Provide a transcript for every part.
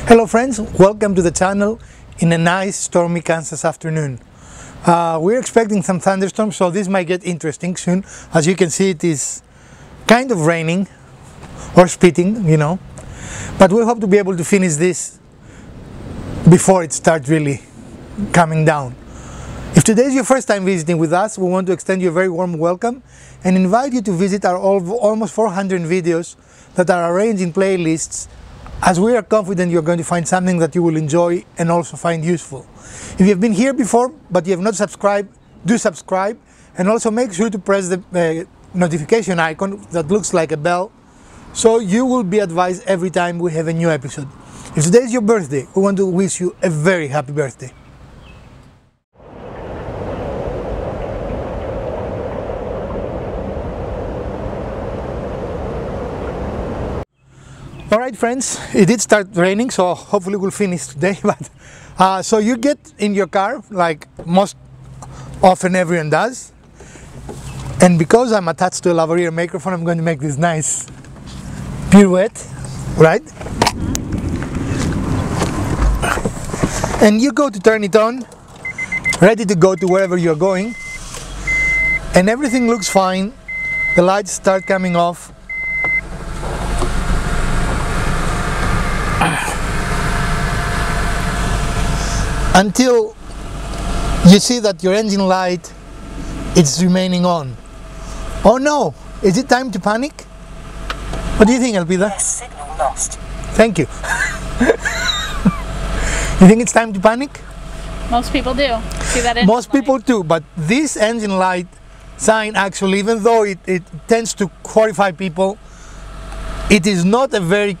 Hello friends, welcome to the channel in a nice stormy Kansas afternoon. We're expecting some thunderstorms, so this might get interesting soon. As you can see, it is kind of raining or spitting, you know, but we hope to be able to finish this before it starts really coming down. If today is your first time visiting with us, we want to extend you a very warm welcome and invite you to visit our almost 400 videos that are arranged in playlists, as we are confident you're going to find something that you will enjoy and also find useful. If you have been here before but you have not subscribed, do subscribe, and also make sure to press the notification icon that looks like a bell, so you will be advised every time we have a new episode. If today is your birthday, we want to wish you a very happy birthday. Alright friends, it did start raining, so hopefully we'll finish today. But so you get in your car, like most often everyone does, and because I'm attached to a lavalier microphone, I'm going to make this nice pirouette, right? And you go to turn it on, ready to go to wherever you're going, and everything looks fine. The lights start coming off. Until you see that your engine light is remaining on. Oh no! Is it time to panic? What do you think, Elpida? Yes, signal lost. Thank you. You think it's time to panic? Most people do. See that? Most people do, but this engine light sign actually, even though it tends to horrify people, it is not a very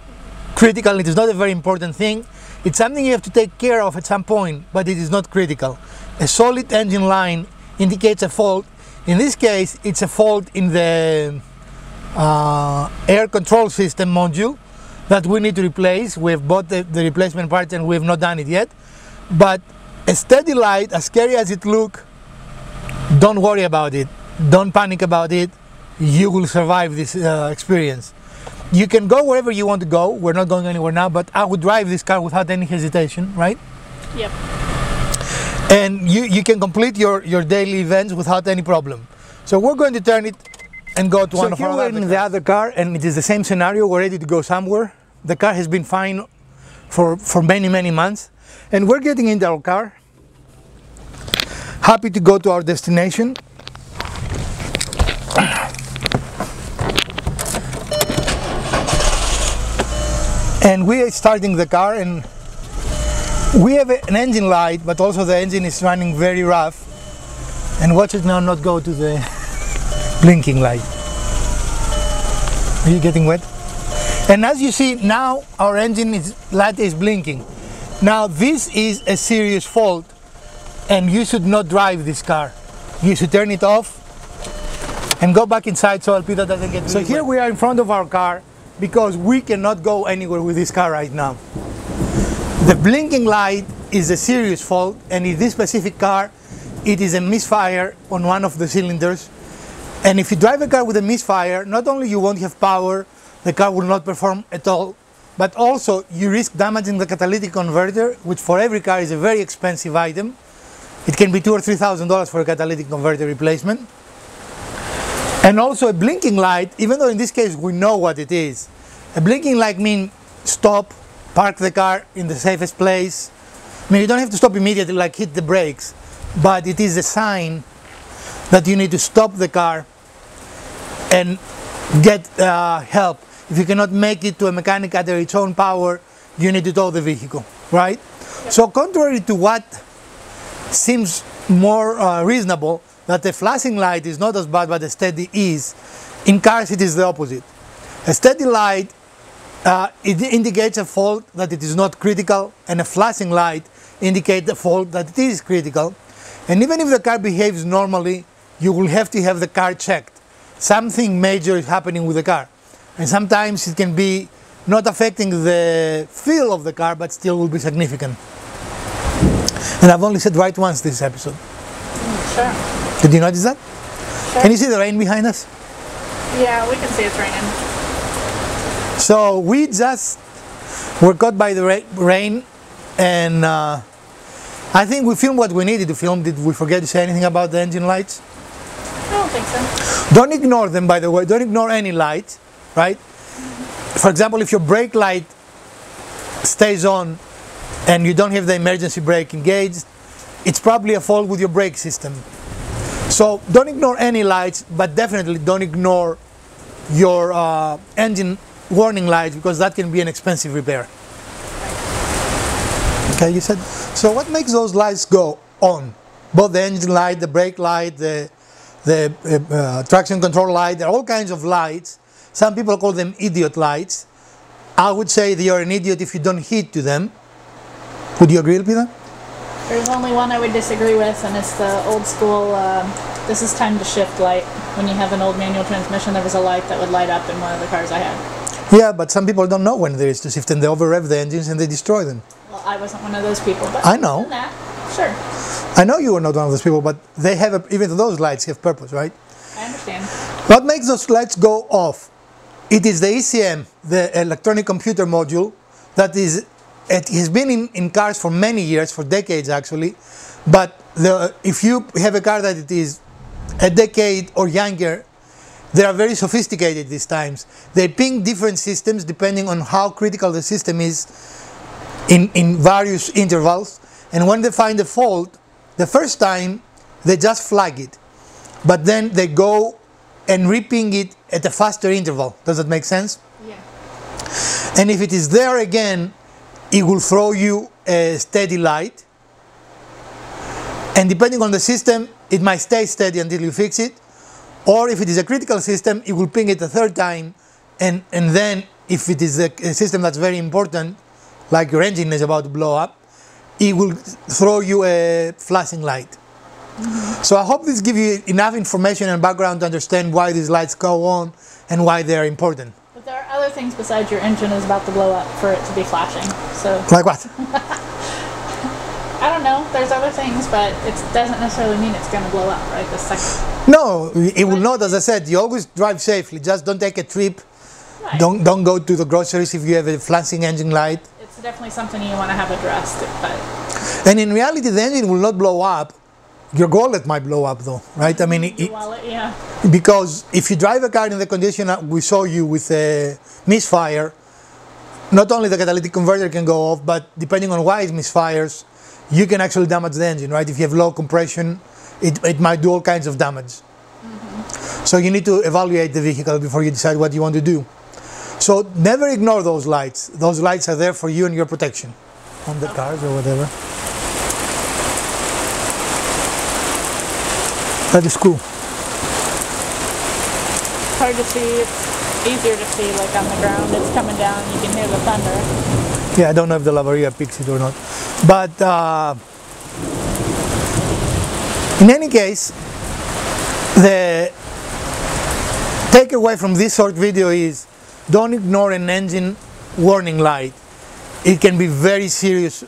critical, it is not a very important thing. It's something you have to take care of at some point, but it is not critical. A solid engine line indicates a fault. In this case, it's a fault in the air control system module that we need to replace. We have bought the replacement parts and we have not done it yet. But a steady light, as scary as it looks, don't worry about it. Don't panic about it. You will survive this experience. You can go wherever you want to go. We're not going anywhere now, but I would drive this car without any hesitation, right? Yep. And you can complete your daily events without any problem. So we're going to turn it and go to one of our other cars. We're in the other car, and it is the same scenario. We're ready to go somewhere. The car has been fine for many months, and we're getting into our car, happy to go to our destination. And we are starting the car, and we have an engine light, but also the engine is running very rough. And watch it now not go to the blinking light. Are you getting wet? And as you see now, our engine light is blinking. Now this is a serious fault, and you should not drive this car. You should turn it off and go back inside so Elpida doesn't get really So here wet. We are in front of our car, because we cannot go anywhere with this car right now. The blinking light is a serious fault, and in this specific car it is a misfire on one of the cylinders. And if you drive a car with a misfire, not only you won't have power, the car will not perform at all, but also you risk damaging the catalytic converter, which for every car is a very expensive item. It can be $2,000 or $3,000 for a catalytic converter replacement. And also a blinking light, even though in this case we know what it is. A blinking light means stop, park the car in the safest place. I mean, you don't have to stop immediately, like hit the brakes, but it is a sign that you need to stop the car and get help. If you cannot make it to a mechanic at its own power, you need to tow the vehicle, right? Yep. So contrary to what seems more reasonable, that a flashing light is not as bad, but a steady is. In cars it is the opposite. A steady light it indicates a fault that it is not critical, and a flashing light indicates the fault that it is critical. And even if the car behaves normally, you will have to have the car checked. Something major is happening with the car, and sometimes it can be not affecting the feel of the car, but still will be significant. And I've only said right once this episode. Sure. Did you notice that? Sure. Can you see the rain behind us? Yeah, we can see it's raining. So we just We're caught by the rain, and I think we filmed what we needed to film. Did we forget to say anything about the engine lights? I don't think so. Don't ignore them, by the way. Don't ignore any light, right? For example, if your brake light stays on and you don't have the emergency brake engaged, it's probably a fault with your brake system. So don't ignore any lights, but definitely don't ignore your engine warning lights, because that can be an expensive repair. Okay, you said. So what makes those lights go on? Both the engine light, the brake light, the traction control light, there are all kinds of lights. Some people call them idiot lights. I would say you're an idiot if you don't heed to them. Would you agree, Peter? There's only one I would disagree with, and it's the old school, this is time to shift light. When you have an old manual transmission, there was a light that would light up in one of the cars I had. Yeah, but some people don't know when there is to shift, and they over-rev the engines and they destroy them. Well, I wasn't one of those people, but I know. That, sure. I know you are not one of those people, but they have, even those lights have purpose, right? I understand. What makes those lights go off? It is the ECM, the electronic computer module, that is, it has been in cars for many years, for decades actually, but if you have a car that it is a decade or younger, they are very sophisticated these times. They ping different systems depending on how critical the system is in various intervals, and when they find a fault, the first time they just flag it, but then they go and re-ping it at a faster interval. Does that make sense? Yeah. And if it is there again, it will throw you a steady light, and depending on the system, it might stay steady until you fix it, or if it is a critical system, it will ping it a third time, and then if it is a system that's very important, like your engine is about to blow up, it will throw you a flashing light. Mm-hmm. So I hope this gives you enough information and background to understand why these lights go on and why they are important. But there are other things besides your engine is about to blow up for it to be flashing. So like what? I don't know. There's other things, but it doesn't necessarily mean it's going to blow up right this second. No, it will not. As I said, you always drive safely. Just don't take a trip. Right. Don't go to the groceries if you have a flashing engine light. It's definitely something you want to have addressed. But and in reality, the engine will not blow up. Your wallet might blow up though, right? I mean, your wallet, yeah. Because if you drive a car in the condition we saw you with a misfire, not only the catalytic converter can go off, but depending on why it misfires, you can actually damage the engine, right? If you have low compression, it might do all kinds of damage. Mm-hmm. So you need to evaluate the vehicle before you decide what you want to do. So never ignore those lights. Those lights are there for you and your protection on the cars or whatever. That is cool. It's hard to see. It's easier to see, like on the ground. It's coming down. You can hear the thunder. Yeah, I don't know if the Lavaria picks it or not. But in any case, the takeaway from this short video is don't ignore an engine warning light. It can be very serious.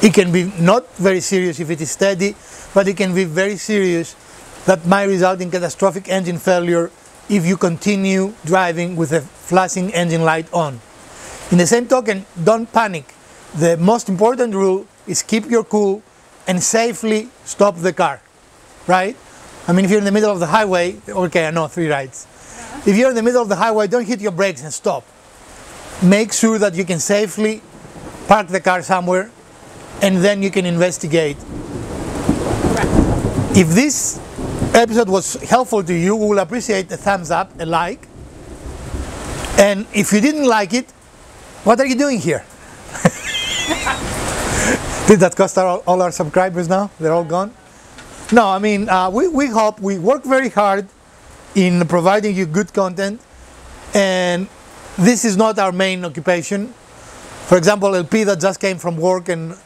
It can be not very serious if it is steady, but it can be very serious. That might result in catastrophic engine failure if you continue driving with a flashing engine light on. In the same token, don't panic. The most important rule is keep your cool and safely stop the car, right? I mean, if you're in the middle of the highway, okay, I know, 3 rides. If you're in the middle of the highway, don't hit your brakes and stop. Make sure that you can safely park the car somewhere, and then you can investigate. If this episode was helpful to you, we will appreciate a thumbs up, a like. And if you didn't like it, what are you doing here? Did that cost all our subscribers now? They're all gone? No, I mean, we hope, we work very hard in providing you good content, and this is not our main occupation. For example, LP that just came from work and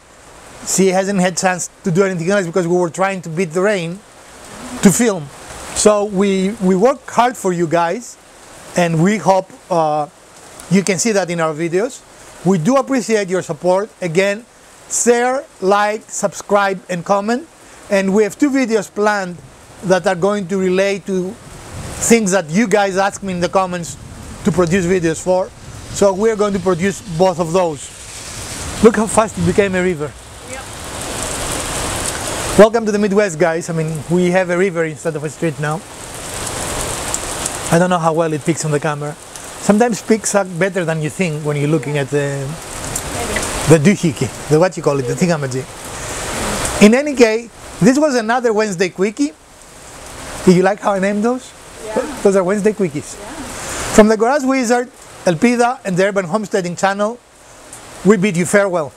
she hasn't had chance to do anything else because we were trying to beat the rain to film. So we work hard for you guys, and we hope you can see that in our videos. We do appreciate your support. Again, share, like, subscribe, and comment. And we have 2 videos planned that are going to relate to things that you guys ask me in the comments to produce videos for. So we're going to produce both of those. Look how fast it became a river. Yep. Welcome to the Midwest, guys. I mean, we have a river instead of a street now. I don't know how well it picks on the camera. Sometimes picks up better than you think when you're looking at the doohickey, the what you call it, the thingamajig. In any case, this was another Wednesday quickie. Do you like how I named those? Yeah. Those are Wednesday quickies. Yeah. From the Garage Wizard, Elpida, and the Urban Homesteading channel, we bid you farewell.